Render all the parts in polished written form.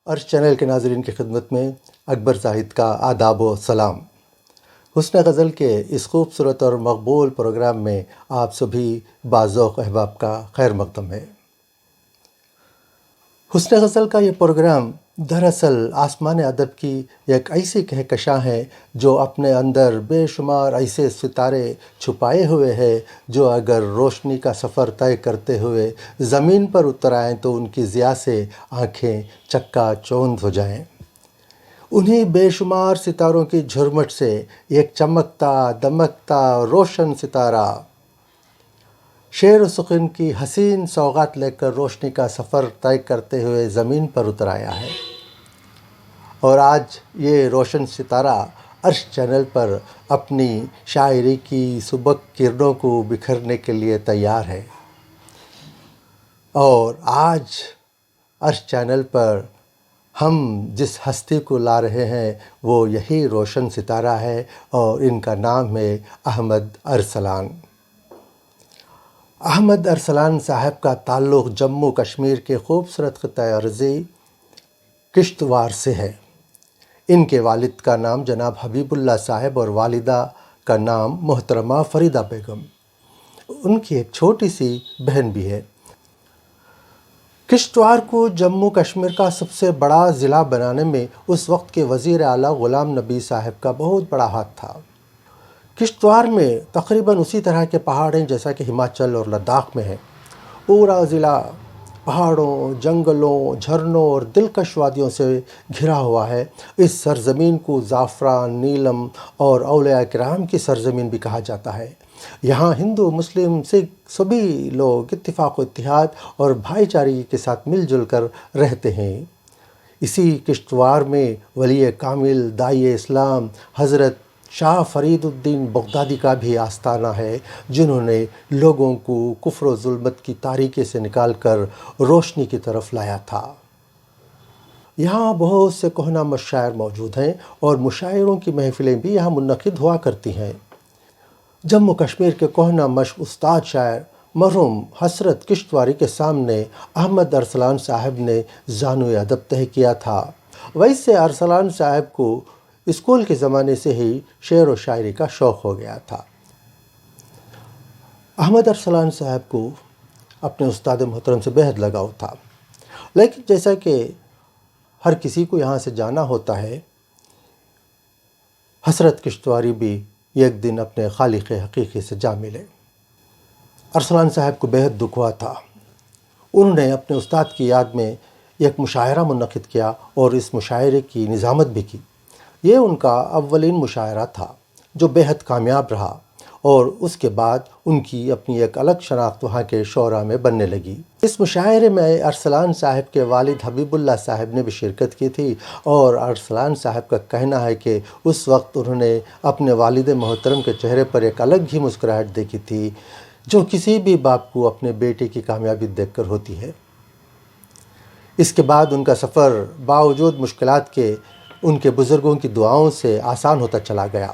عرش چینل کے ناظرین کی خدمت میں اکبر زاہد کا آداب و سلام۔ حسن غزل کے اس خوبصورت اور مقبول پروگرام میں آپ سبھی باذوق احباب کا خیر مقدم ہے۔ حسن غزل کا یہ پروگرام دراصل آسمان ادب کی ایک ایسی کہکشاں ہے جو اپنے اندر بے شمار ایسے ستارے چھپائے ہوئے ہے جو اگر روشنی کا سفر طے کرتے ہوئے زمین پر اتر آئیں تو ان کی ضیاء سے آنکھیں چکا چوند ہو جائیں۔ انہی بے شمار ستاروں کی جھرمٹ سے ایک چمکتا دمکتا روشن ستارہ شعر و سخن کی حسین سوغات لے کر روشنی کا سفر طے کرتے ہوئے زمین پر اتر آیا ہے، اور آج یہ روشن ستارہ عرش چینل پر اپنی شاعری کی سبک کرنوں کو بکھرنے کے لیے تیار ہے۔ اور آج عرش چینل پر ہم جس ہستی کو لا رہے ہیں وہ یہی روشن ستارہ ہے، اور ان کا نام ہے احمد ارسلان۔ احمد ارسلان صاحب کا تعلق جموں کشمیر کے خوبصورت خطہ ارضی کشتواڑ سے ہے۔ ان کے والد کا نام جناب حبیب اللہ صاحب اور والدہ کا نام محترمہ فریدہ بیگم۔ ان کی ایک چھوٹی سی بہن بھی ہے۔ کشتواڑ کو جموں کشمیر کا سب سے بڑا ضلع بنانے میں اس وقت کے وزیر اعلیٰ غلام نبی صاحب کا بہت بڑا ہاتھ تھا۔ کشتواڑ میں تقریباً اسی طرح کے پہاڑ ہیں جیسا کہ ہماچل اور لداخ میں ہیں۔ پورا ضلع پہاڑوں، جنگلوں، جھرنوں اور دلکش وادیوں سے گھرا ہوا ہے۔ اس سرزمین کو زعفران، نیلم اور اولیاء کرام کی سرزمین بھی کہا جاتا ہے۔ یہاں ہندو، مسلم، سکھ سبھی لوگ اتفاق و اتحاد اور بھائی چارگی کے ساتھ مل جل کر رہتے ہیں۔ اسی کشتواڑ میں ولی کامل داعی اسلام حضرت شاہ فرید الدین بغدادی کا بھی آستانہ ہے، جنہوں نے لوگوں کو کفر و ظلمت کی تاریکی سے نکال کر روشنی کی طرف لایا تھا۔ یہاں بہت سے کہنہ مشاعر موجود ہیں اور مشاعروں کی محفلیں بھی یہاں منعقد ہوا کرتی ہیں۔ جموں کشمیر کے کہنہ مشق استاد شاعر مرحوم حسرت کشتواڑی کے سامنے احمد ارسلان صاحب نے زانوِ ادب طے کیا تھا۔ ویسے ارسلان صاحب کو اسکول کے زمانے سے ہی شعر و شاعری کا شوق ہو گیا تھا۔ احمد ارسلان صاحب کو اپنے استاد محترم سے بے حد لگاؤ تھا، لیکن جیسا کہ ہر کسی کو یہاں سے جانا ہوتا ہے، حسرت کشتواڑی بھی ایک دن اپنے خالق حقیقی سے جا ملے۔ ارسلان صاحب کو بے حد دکھ ہوا تھا۔ انہوں نے اپنے استاد کی یاد میں ایک مشاعرہ منعقد کیا اور اس مشاعرے کی نظامت بھی کی۔ یہ ان کا اولین مشاعرہ تھا جو بے حد کامیاب رہا، اور اس کے بعد ان کی اپنی ایک الگ شناخت وہاں کے شعراء میں بننے لگی۔ اس مشاعرے میں ارسلان صاحب کے والد حبیب اللہ صاحب نے بھی شرکت کی تھی، اور ارسلان صاحب کا کہنا ہے کہ اس وقت انہوں نے اپنے والد محترم کے چہرے پر ایک الگ ہی مسکراہٹ دیکھی تھی جو کسی بھی باپ کو اپنے بیٹے کی کامیابی دیکھ کر ہوتی ہے۔ اس کے بعد ان کا سفر باوجود مشکلات کے ان کے بزرگوں کی دعاؤں سے آسان ہوتا چلا گیا۔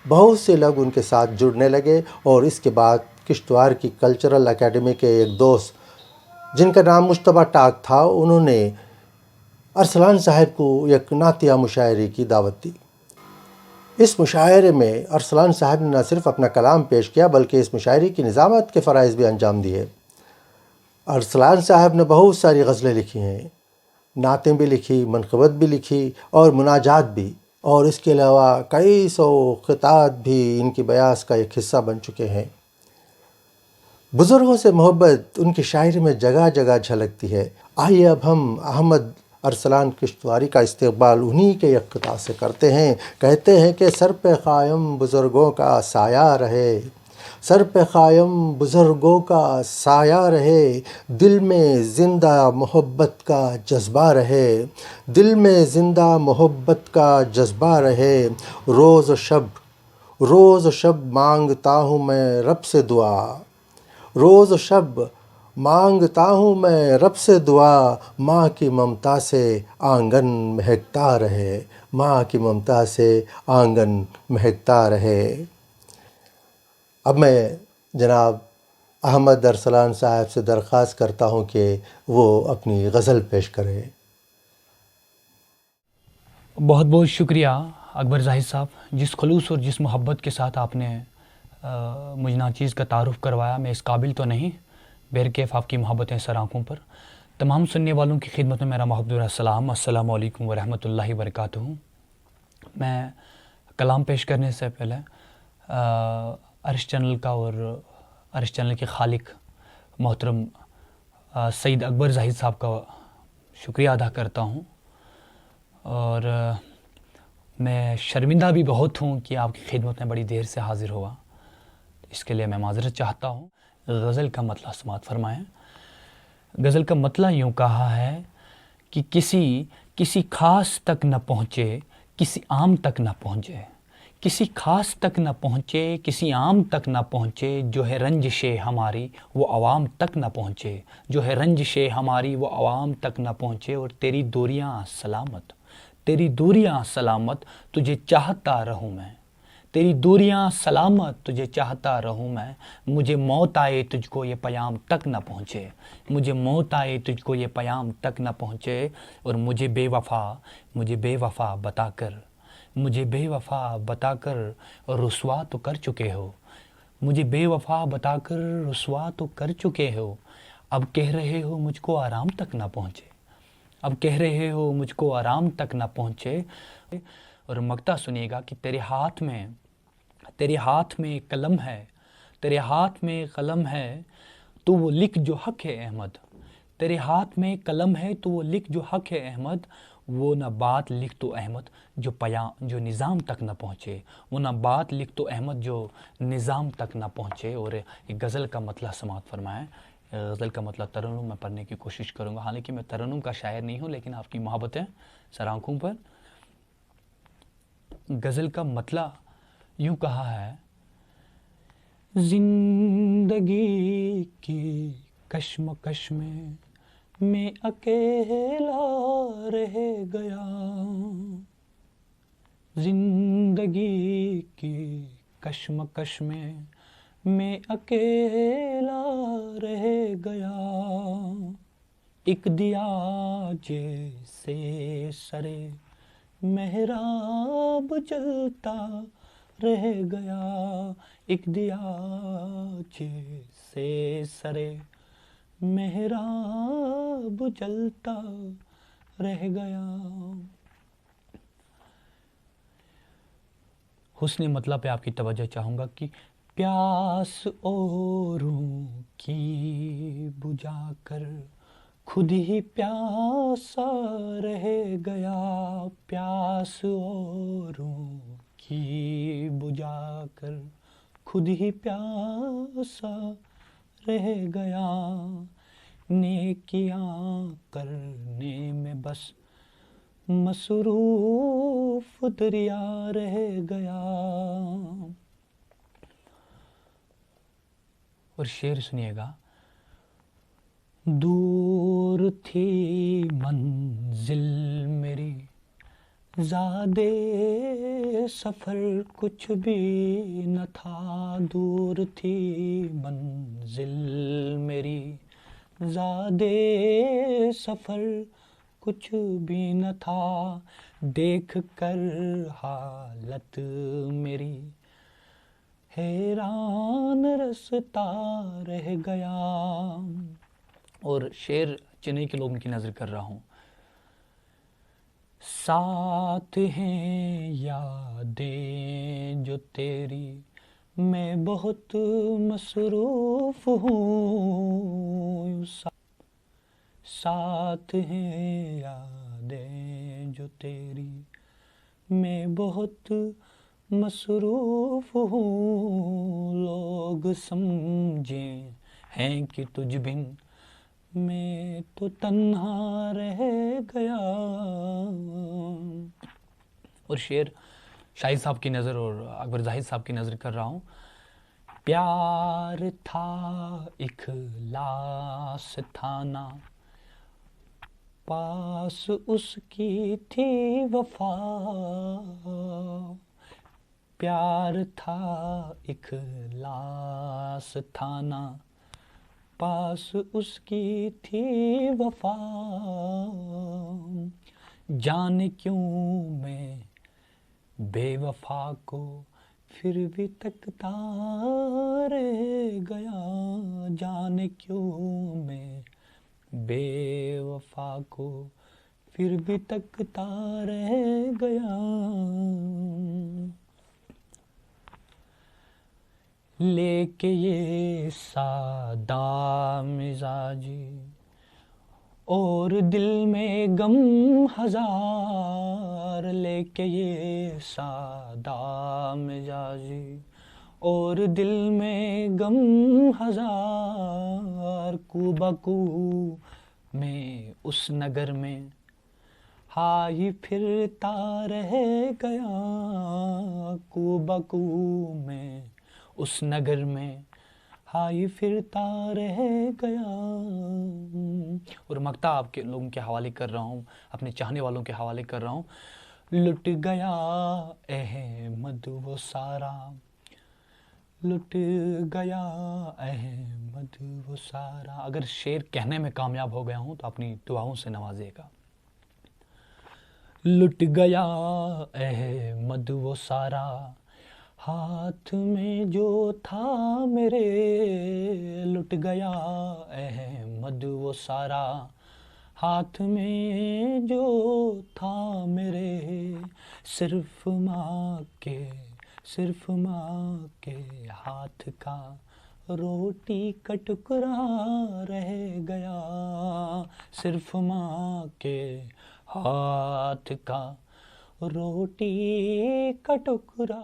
بہت سے لوگ ان کے ساتھ جڑنے لگے، اور اس کے بعد کشتواڑ کی کلچرل اکیڈمی کے ایک دوست جن کا نام مجتبیٰ ٹاک تھا، انہوں نے ارسلان صاحب کو ایک نعتیہ مشاعرے کی دعوت دی۔ اس مشاعرے میں ارسلان صاحب نے نہ صرف اپنا کلام پیش کیا بلکہ اس مشاعرے کی نظامت کے فرائض بھی انجام دیے۔ ارسلان صاحب نے بہت ساری غزلیں لکھی ہیں، نعتیں بھی لکھی، منقبت بھی لکھی اور مناجات بھی، اور اس کے علاوہ کئی سو خطات بھی ان کی بیاس کا ایک حصہ بن چکے ہیں۔ بزرگوں سے محبت ان کی شاعری میں جگہ جگہ جھلکتی ہے۔ آئیے اب ہم احمد ارسلان کشتواڑی کا استقبال انہی کے ایک خطا سے کرتے ہیں۔ کہتے ہیں کہ سر پہ قائم بزرگوں کا سایہ رہے، سر پہ قائم بزرگوں کا سایہ رہے، دل میں زندہ محبت کا جذبہ رہے، دل میں زندہ محبت کا جذبہ رہے، روز و شب مانگتا ہوں میں رب سے دعا، روز و شب مانگتا ہوں میں رب سے دعا، ماں کی ممتا سے آنگن مہکتا رہے، ماں کی ممتا سے آنگن مہکتا رہے۔ اب میں جناب احمد ارسلان صاحب سے درخواست کرتا ہوں کہ وہ اپنی غزل پیش کریں۔ بہت بہت شکریہ اکبر زاہد صاحب، جس خلوص اور جس محبت کے ساتھ آپ نے مجھ ناچیز کا تعارف کروایا، میں اس قابل تو نہیں، بہرکیف آپ کی محبتیں سر آنکھوں پر۔ تمام سننے والوں کی خدمت میں میرا محبت السلام، السلام علیکم ورحمۃ اللہ وبرکاتہ۔ میں کلام پیش کرنے سے پہلے عرش چینل کا اور عرش چینل کے خالق محترم سید اکبر زاہد صاحب کا شکریہ ادا کرتا ہوں، اور میں شرمندہ بھی بہت ہوں کہ آپ کی خدمت میں بڑی دیر سے حاضر ہوا، اس کے لیے میں معذرت چاہتا ہوں۔ غزل کا مطلع سماعت فرمائیں۔ غزل کا مطلع یوں کہا ہے کہ کسی خاص تک نہ پہنچے، کسی عام تک نہ پہنچے، کسی خاص تک نہ پہنچے، کسی عام تک نہ پہنچے، جو ہے رنجش ہماری وہ عوام تک نہ پہنچے، جو ہے رنجش ہماری وہ عوام تک نہ پہنچے، اور تیری دوریاں سلامت، تیری دوریاں سلامت، تجھے چاہتا رہوں میں، تیری دوریاں سلامت، تجھے چاہتا رہوں میں، مجھے موت آئے تجھ کو یہ پیام تک نہ پہنچے، مجھے موت آئے تجھ کو یہ پیام تک نہ پہنچے، اور مجھے بے وفا بتا کر، مجھے بے وفا بتا کر رسوا تو کر چکے ہو، مجھے بے وفا بتا کر رسوا تو کر چکے ہو، اب کہہ رہے ہو مجھ کو آرام تک نہ پہنچے، اب کہہ رہے ہو مجھ کو آرام تک نہ پہنچے۔ اور مقطع سنیے گا کہ تیرے ہاتھ میں قلم ہے، تیرے ہاتھ میں قلم ہے تو وہ لکھ جو حق ہے احمد، تیرے ہاتھ میں قلم ہے تو وہ لکھ جو حق ہے احمد، وہ نہ بات لکھ تو احمد جو نظام تک نہ پہنچے، وہ نہ بات لکھ تو احمد جو نظام تک نہ پہنچے۔ اور ایک غزل کا مطلع سماعت فرمائیں۔ غزل کا مطلع ترنم میں پڑھنے کی کوشش کروں گا، حالانکہ میں ترنم کا شاعر نہیں ہوں، لیکن آپ کی محبتیں سر آنکھوں پر۔ غزل کا مطلع یوں کہا ہے: زندگی کی کشمکش میں اکیلا رہ گیا، زندگی کی کشمکش میں اکیلا رہ گیا، ایک دیا جیسے سرے محراب جلتا رہ گیا، ایک دیا جیسے سرے محراب جلتا رہ گیا۔ حسن مطلب پہ آپ کی توجہ چاہوں گا کہ پیاس اوروں کی بجھا کر خود ہی پیاسا رہ گیا، پیاس اوروں کی بجھا کر خود ہی پیاسا رہ گیا، نیکیاں کرنے میں بس مصروف دریا رہ گیا۔ اور شعر سنیے گا: دور تھی منزل میری، زادے سفر کچھ بھی نہ تھا، دور تھی منزل میری، زادے سفر کچھ بھی نہ تھا، دیکھ کر حالت میری حیران رستا رہ گیا۔ اور شعر چنئی کے لوگوں کی نظر کر رہا ہوں: ساتھ ہیں یادیں جو تیری میں بہت مصروف ہوں، ساتھ ہیں یادیں جو تیری میں بہت مصروف ہوں، لوگ سمجھیں ہیں کہ تجھ بن میں تو تنہا رہ گیا۔ اور شعر شاہد صاحب کی نظر اور اکبر زاہد صاحب کی نظر کر رہا ہوں: پیار تھا اخلاص تھا نہ، پاس اس کی تھی وفا، پیار تھا اخلاص تھا نہ، پاس اس کی تھی وفا، جانے کیوں میں بے وفا کو پھر بھی تکتا رہ گیا، جانے کیوں میں بے وفا کو پھر بھی تکتا رہ گیا، لے کے یہ سادہ مزاجی اور دل میں غم ہزار، لے کے یہ سادہ مزاجی اور دل میں غم ہزار، کو بکو میں اس نگر میں ہائی پھرتا رہ گیا، کو بکو میں اس نگر میں ہائی پھرتا رہ گیا۔ اور مقطع آپ کے لوگوں کے حوالے کر رہا ہوں، اپنے چاہنے والوں کے حوالے کر رہا ہوں۔ لٹ گیا احمد وہ سارا، لٹ گیا احمد وہ سارا۔ اگر شعر کہنے میں کامیاب ہو گیا ہوں تو اپنی دعاؤں سے نوازے گا۔ لٹ گیا احمد وہ سارا، ہاتھ میں جو تھا میرے، لٹ گیا احمد وہ سارا، ہاتھ میں جو تھا میرے، صرف ماں کے ہاتھ کا روٹی کا ٹکڑا رہ گیا، صرف ماں کے ہاتھ کا روٹی کا ٹکڑا۔